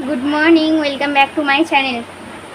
Good morning, welcome back to my channel.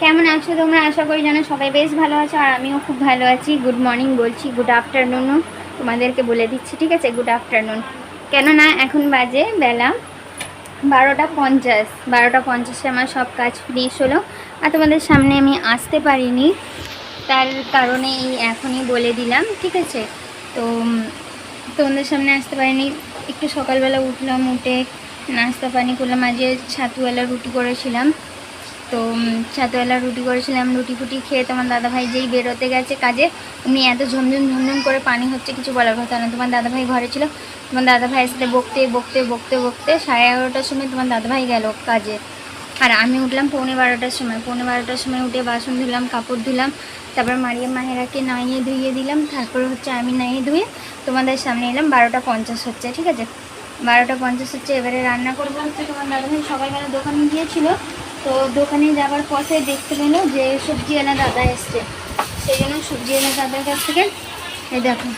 কেমন আছো তোমরা? আশা করি জানো সবাই বেশ ভালো আছো, আর আমিও খুব ভালো আছি। গুড মর্নিং বলছি, গুড আফটারনুনও তোমাদেরকে বলে দিচ্ছি, ঠিক আছে? Good afternoon. কেননা এখন বাজে বেলা 12টা 50। 12টা 50-এ আমার সব কাজ ফিনিশ হলো, আর তোমাদের সামনে আমি আসতে পারিনি, তার কারণে এই এখনই বলে দিলাম, ঠিক আছে? তো তোমাদের সামনে আসতে পারিনি। একটু সকালবেলা উঠলাম, উঠে নাস্তা পানি করলাম। আজকে ছাতুওয়ালা রুটি করেছিলাম, তো ছাতুওয়ালা রুটি করেছিলাম। রুটি ফুটি খেয়ে তোমার দাদাভাই যেই বেরোতে গেছে কাজে, উনি এত ঝমঝম ঝমঝম করে পানি হচ্ছে, কিছু বলার কথা না। তোমার দাদাভাই ঘরে ছিল, তোমার দাদাভাইয়ের সাথে বকতে বকতে বকতে বকতে 11:30টার সময় তোমার দাদাভাই গেল কাজে, আর আমি উঠলাম 11:45টার সময়। 11:45টার সময় উঠে বাসন ধুলাম, কাপড় ধুলাম, তারপর মারিয়া মাহেরাকে নাইয়ে ধুইয়ে দিলাম, তারপর হচ্ছে আমি নাইয়ে ধুয়ে তোমাদের সামনে এলাম। 12টা 50 হচ্ছে, ঠিক আছে? 12টা 50 হচ্ছে। এবারে রান্না করবো হচ্ছে, তোমার দাদাভাই সকালবেলা দোকানে গিয়েছিল, তো দোকানে যাওয়ার পথে দেখতে পেলো যে সবজিওয়ালা দাদা এসছে, সেই জন্য সবজিওয়ালা দাদার কাছ থেকে এই দেখো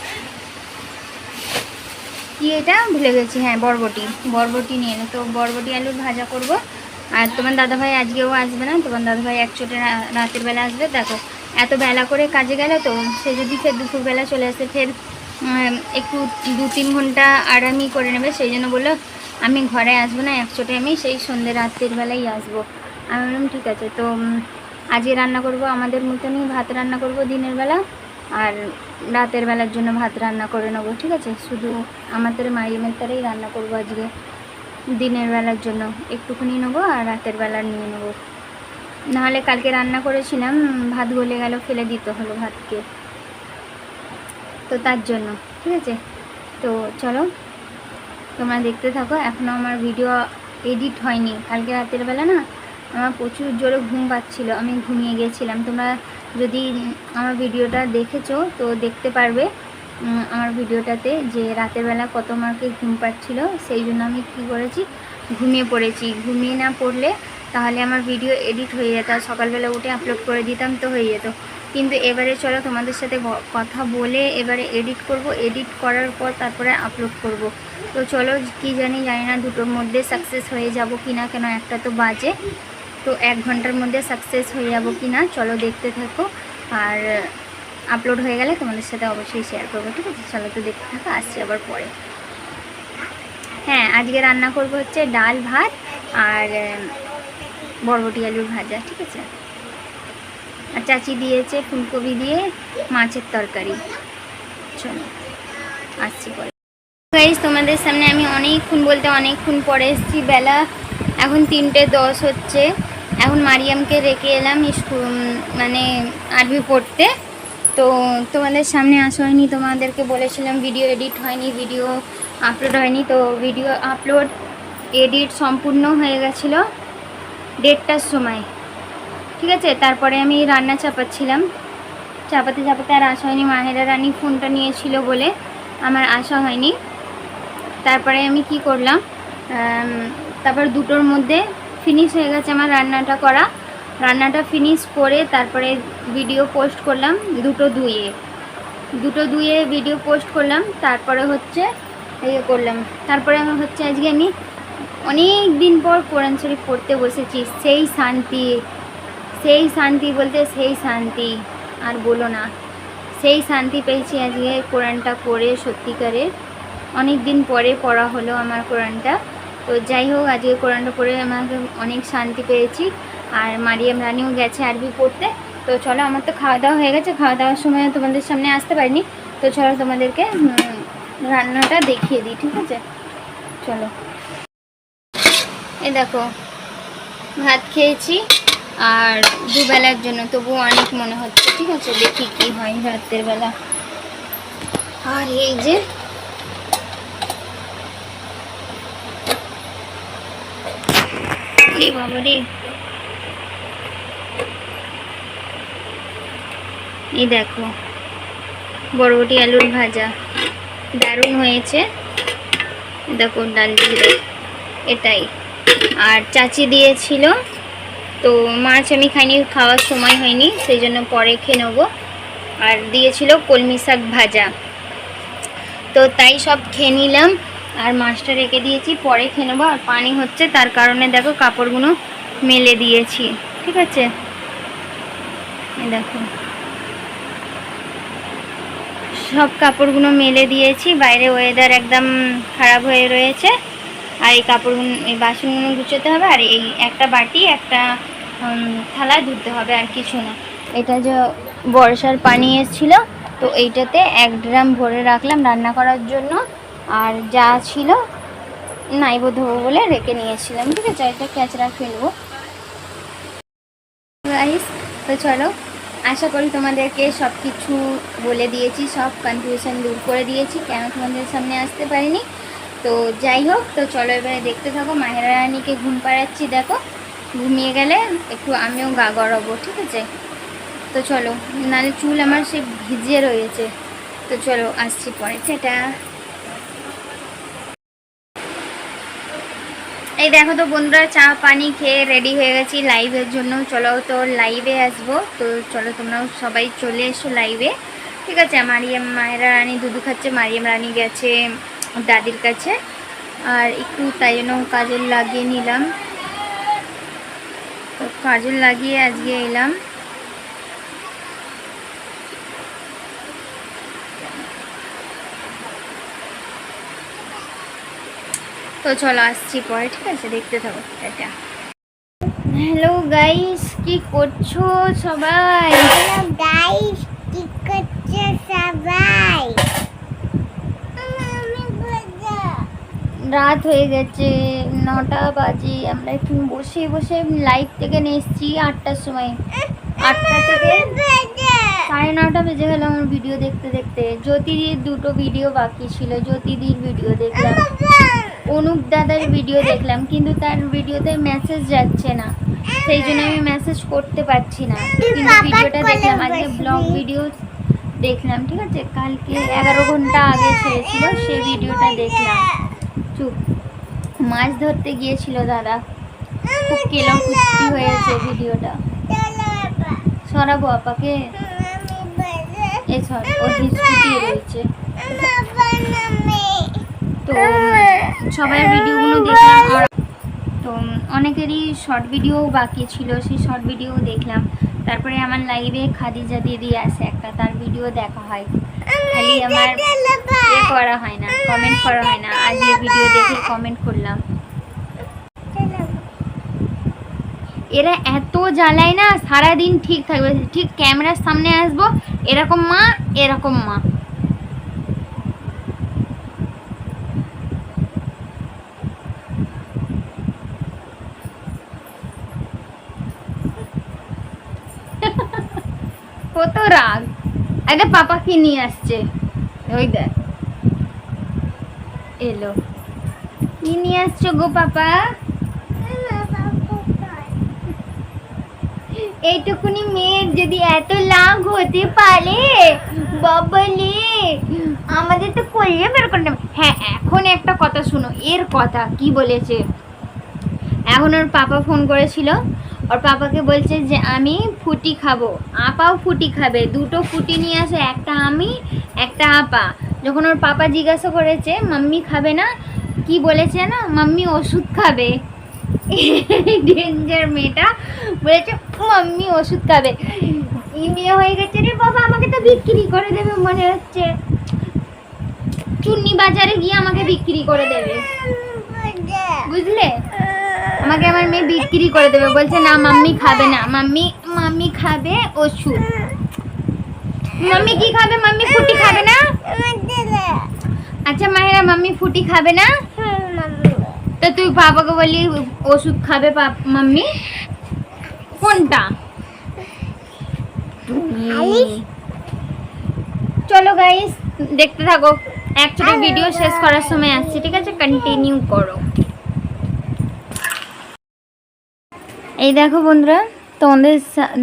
কি, এটা ভুলে গেছি, হ্যাঁ বরবটি। বরবটি নিয়ে এলো, তো বরবটি আলুর ভাজা করব। আর তোমার দাদাভাই আজকেও আসবে না, তোমার দাদাভাই একচোটে রাতের বেলা আসবে। দেখো এত বেলা করে কাজে গেলে, তো সে যদি ফের দুপুরবেলা চলে আসে, ফের একটু 2-3 ঘন্টা আরামই করে নেবে, সেই জন্য বললো আমি ঘরে আসবো না, একচোটে আমি সেই সন্ধ্যে রাত্রের বেলাই আসবো। আমি বললাম ঠিক আছে। তো আজকে রান্না করব আমাদের মতনই, ভাত রান্না করব দিনের বেলা, আর রাতের বেলার জন্য ভাত রান্না করে নেবো, ঠিক আছে? শুধু আমাদের মারিয়ামের তারেই রান্না করবো আজকে। দিনের বেলার জন্য একটুখানি নেবো, আর রাতের বেলা নিয়ে নেবো। নাহলে কালকে রান্না করেছিলাম, ভাত গলে গেল, ফেলে দিতে হলো ভাতকে, তো তার জন্য, ঠিক আছে? তো চলো তোমরা দেখতে থাকো। এখনও আমার ভিডিও এডিট হয়নি। কালকে রাতের বেলা না আমার প্রচুর জোরে ঘুম পাচ্ছিল, আমি ঘুমিয়ে গিয়েছিলাম। তোমরা যদি আমার ভিডিওটা দেখেছো তো দেখতে পারবে আমার ভিডিওটাতে যে রাতের বেলা কত আমাকে ঘুম পাচ্ছিল, সেই জন্য আমি কী করেছি, ঘুমিয়ে পড়েছি। ঘুমিয়ে না পড়লে তাহলে আমার ভিডিও এডিট হয়ে যেত, আর সকালবেলা উঠে আপলোড করে দিতাম তো হয়ে যেত। কিন্তু এবারে চলো তোমাদের সাথে কথা বলে এবারে এডিট করব, এডিট করার পর তারপরে আপলোড করব। তো চলো, কি জানি না দুটোর মধ্যে সাকসেস হয়ে যাব কি না, কেন একটা তো বাজে, তো 1 ঘন্টার মধ্যে সাকসেস হয়ে যাব কি না চলো দেখতে থাকো। আর আপলোড হয়ে গেলে তোমাদের সাথে অবশ্যই শেয়ার করবো, ঠিক আছে? চলো তো দেখতে থাকো, আসছি আবার পরে। হ্যাঁ, আজকে রান্না করব হচ্ছে ডাল ভাত আর বরবটি আলুর ভাজা, ঠিক আছে? আর চাচি দিয়েছে ফুলকপি দিয়ে মাছের তরকারি। চলো আসছি পরে। গাইস, তোমাদের সামনে আমি অনেকক্ষণ বলতে অনেকক্ষণ পরে এসেছি। বেলা এখন 3:10 হচ্ছে। এখন মারিয়ামকে রেখে এলাম স্কুল, মানে আরবি পড়তে। তো তোমাদের সামনে আসা হয়নি, তোমাদেরকে বলেছিলাম ভিডিও এডিট হয়নি, ভিডিও আপলোড হয়নি। তো ভিডিও আপলোড এডিট সম্পূর্ণ হয়ে গেছিলো 1:30টার সময়, ঠিক আছে? তারপরে আমি রান্না চাপাচ্ছিলাম, চাপাতে চাপাতে আর আসা হয়নি। মাহেরা রানী ফোনটা নিয়েছিল বলে আমার আসা হয়নি। তারপরে আমি কি করলাম, তারপর 2টোর মধ্যে ফিনিশ হয়ে গেছে আমার রান্নাটা করা। রান্নাটা ফিনিশ করে তারপরে ভিডিও পোস্ট করলাম 2:02-এ ভিডিও পোস্ট করলাম। তারপরে হচ্ছে ইয়ে করলাম, তারপরে আমি হচ্ছে আজকে আমি অনেক দিন পর কোরআন শরীফ পড়তে বসেছি। সেই শান্তি, সেই শান্তি বলতে সেই শান্তি আর বলো না, সেই শান্তি পেয়েছি আজকে কোরআনটা পড়ে। সত্যিকারের অনেক দিন পরে পড়া হলো আমার কোরআনটা। তো যাই হোক, আজকে কোরআনটা পড়ে আমাকে অনেক শান্তি পেয়েছি। আর মারিয়াম রানীও গেছে আরবি পড়তে। তো চলো, আমার তো খাওয়া দাওয়া হয়ে গেছে, খাওয়া দাওয়ার সময় তোমাদের সামনে আসতে পারিনি। তো চলো তোমাদেরকে রান্নাটা দেখিয়ে দিই, ঠিক আছে? চলো, এই দেখো ভাত খেয়েছি আর দুবেলার জন্য, তবুও অনেক মনে হচ্ছে, ঠিক আছে? দেখি কি হয় রাতের বেলা। আর এই যে বাবারে, এই দেখো বরবটি আলুর ভাজা দারুণ হয়েছে। দেখো ডাল দিয়ে, এটাই। আর চাচি দিয়েছিল, তো মাছ আমি খাইনি, খাওয়ার সময় হয়নি, সেই জন্য পরে খেয়ে নেবো। আর দিয়েছিল কলমি শাক ভাজা, তো তাই সব খেয়ে নিলাম। আর মাছটা রেখে দিয়েছি, পরে খেয়ে নেবো। আর পানি হচ্ছে, তার কারণে দেখো কাপড়গুলো মেলে দিয়েছি, ঠিক আছে। দেখো সব কাপড়গুলো মেলে দিয়েছি, বাইরে ওয়েদার একদম খারাপ হয়ে রয়েছে। আর এই কাপড়গুলো, এই বাসনগুলো গুছোতে হবে, আর এই একটা বাটি একটা থালা ধুতে হবে, আর কিছু না। এটা যে বর্ষার পানি এসেছিলো, তো এইটাতে 1 ড্রাম ভরে রাখলাম রান্না করার জন্য। আর যা ছিল নাইবো ধোবো বলে রেখে নিয়েছিলাম, ঠিক আছে। এটা ক্যাচড়া ফেলবো গাইস। তো চলো, আশা করি তোমাদেরকে সব কিছু বলে দিয়েছি, সব কনফিউশন দূর করে দিয়েছি, কেন তোমাদের সামনে আসতে পারিনি। তো যাই হোক, তো চলো এবারে দেখতে থাকো। মাহেরা রানীকে ঘুম পাড়াচ্ছি, দেখো ঘুমিয়ে গেলে একটু আমিও গা গড়াবো, ঠিক আছে। তো চলো, নাহলে চুল আমার সে ভিজে রয়েছে। তো চলো আসছি পরে, সেটা এই দেখো। তো বন্ধুরা, চা পানি খেয়ে রেডি হয়ে গেছি লাইভের জন্য। চলো তো লাইভে আসবো, তো চলো তোমরাও সবাই চলে এসো লাইভে, ঠিক আছে। মারিয়াম মায়েরা রানী দুধু খাচ্ছে, মারিয়াম রানী গেছে দাদির কাছে। আর একটু তাই জন্য কাজল লাগিয়ে নিলাম, তো কাজল লাগিয়ে আজকে এলাম। তো চলো আসছি পরে, ঠিক আছে, দেখতে থাকো। এটা হ্যালো গাইস, কি করছো সবাই? হ্যালো গাইস, কি করছো সবাই? রাত হয়ে গেছে, 9টা বাজে। আমরা এখন বসে বসে লাইভ থেকে এসেছি 8টার সময়। 8টা থেকে 9:30 বেজে গেল আমার ভিডিও দেখতে দেখতে। জ্যোতিদির 2টো ভিডিও বাকি ছিল, জ্যোতিদির ভিডিও দেখলাম, অনুপ দাদার ভিডিও দেখলাম, কিন্তু তার ভিডিওতে মেসেজ যাচ্ছে না, সেই জন্য আমি মেসেজ করতে পারছি না। কিন্তু ভিডিওটা দেখলাম, আজকে ব্লগ ভিডিও দেখলাম, ঠিক আছে। কালকে 11 ঘন্টা আগে ছেড়েছিল, সেই ভিডিওটা দেখলাম। চুপ, মাছ ধরতে গিয়েছিল দাদা, খুব কেলাম কুস্তি হয়েছে ভিডিওটা। সরাবো আপাকে, এছাড়া ও হিস্ট্রি রয়েছে। তো সবার ভিডিওগুলো দেখলাম, আর তো অনেকেরই শর্ট ভিডিও বাকি ছিল, সেই শর্ট ভিডিও দেখলাম। তারপরে আমার লাইভে খাদিজা দিদি আসে একটা, তার ভিডিও দেখা হয়, খালি আমার করা হয় না, কমেন্ট করা হয় না। আজ এই ভিডিও দেখে কমেন্ট করলাম। এরা এত জ্বালায় না, সারাদিন ঠিক থাকবে, ঠিক ক্যামেরার সামনে আসবো এরকম মা, এরকম মা। কত রাগ! আরে পাপাকে নিয়ে আসছে, ওই দেখ এলো। কি নিয়ে আসছো গো পাপা? এইটুকুনি মেয়ের যদি এত লাভ হতে পারে, বাবালে, আমাদের তো করলে বের করে নেবে। হ্যাঁ, এখন একটা কথা শুনো, এর কথা কি বলেছে। এখন ওর পাপা ফোন করেছিল, ওর পাপাকে বলছে যে আমি ফুটি খাবো, আপাও ফুটি খাবে, 2টো ফুটি নিয়ে আসে, একটা আমি একটা আপা। যখন ওর পাপা জিজ্ঞাসা করেছে মাম্মি খাবে না, কি বলেছে না, মাম্মি ওষুধ খাবে। ডেঞ্জার মেয়েটা বলেছে মাম্মি ওষুধ খাবে। কি মেয়ে হয়ে গেছে রে বাবা, আমাকে তো বিক্রি করে দেবে মনে হচ্ছে, চুন্নি বাজারে গিয়ে আমাকে বিক্রি করে দেবে, বুঝলে। আমাকে আমার মেয়ে বিক্রি করে দেবে, বলছে না মাম্মি খাবে না, মাম্মি খাবে ওষুধ। মাম্মি কি খাবে? মাম্মি ফুটি খাবে না? আচ্ছা মাহিরা, মাম্মি ফুটি খাবে না? তো তুই পাপাকে বলি ওষুধ খাবে মাম্মি, কোনটা? চলো গাইস, দেখতে থাকো। অ্যাকচুয়ালি ভিডিও শেষ করার সময় আসছে, ঠিক আছে, কন্টিনিউ করো। এই দেখো বন্ধুরা, তোমাদের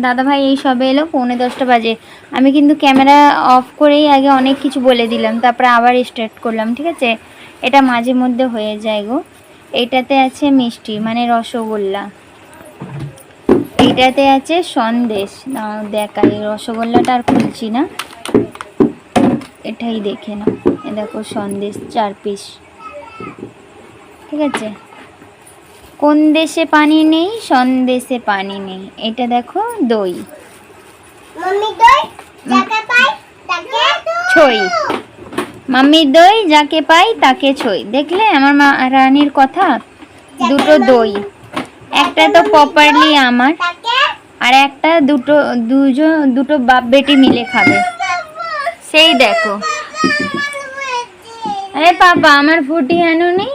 দাদাভাই এই সবে এলো, 9:45 বাজে। আমি কিন্তু ক্যামেরা অফ করেই আগে অনেক কিছু বলে দিলাম, তারপরে আবার স্টার্ট করলাম, ঠিক আছে। এটা মাঝে মধ্যে হয়ে যায় গো। এইটাতে আছে মিষ্টি মানে রসগোল্লা, এইটাতে আছে সন্দেশ। দেখাই, রসগোল্লাটা আর খুলছি না, এটাই দেখে নাও। এ দেখো সন্দেশ 4 পিস, ঠিক আছে। কোন দেশে পানি নেই সন্দেশে পানি নেই, এটা দেখো দই। মাম্মি দই যাকে পাই তাকে ছই। মাম্মির দই যাকে পাই তাকে ছই। দেখলে আমার মা রানীর কথা। দুটো দই, একটা তো প্রপারলি আমার, তাকে আর একটা দুটো বাপ বেটি মিলে খাবে। সেই দেখো। আরে পাপা আমার ফুটি আনুনি।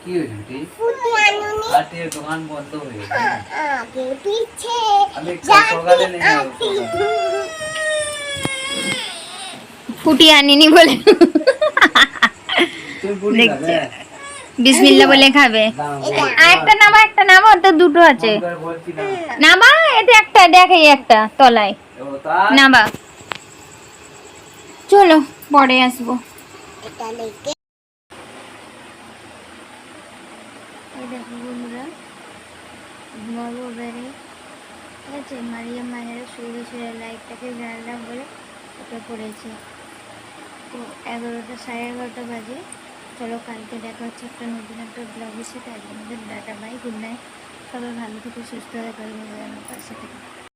কি হয়েছে বেটি? ফুটি আনুনি আজকে দোকান বন্ধ হয়ে গেছে। আগে পিছে আমি কাল সকালে নিয়ে আসবো। ফুটি আনিনি বলে তুমি বলি দেখছে। না বিসমিল্লাহ বলে খাবে। আর একটা নামা, একটা নামা, তো দুটো আছে। বলছি না নামা, এটা একটা দেখে, একটা তলায় ও তাই নামা। চলো পরে আসবো। এটা লেগে এই দেখো বন্ধুরা, ঘুমাবো এবারে। ঠিক আছে, মারিয়া মায়েরা শুয়ে শুয়ে লাইটটাকে জ্বাললাম বলে ওটা পড়েছে। তো 11টা 11:30 বাজে। চলো কালকে দেখা হচ্ছে একটা নতুন একটা ব্লগের সাথে। আজকে আমাদের ডাটা বাই, গুড নাইট। সবাই ভালো থেকে সুস্থ হয়ে পাশে থেকে।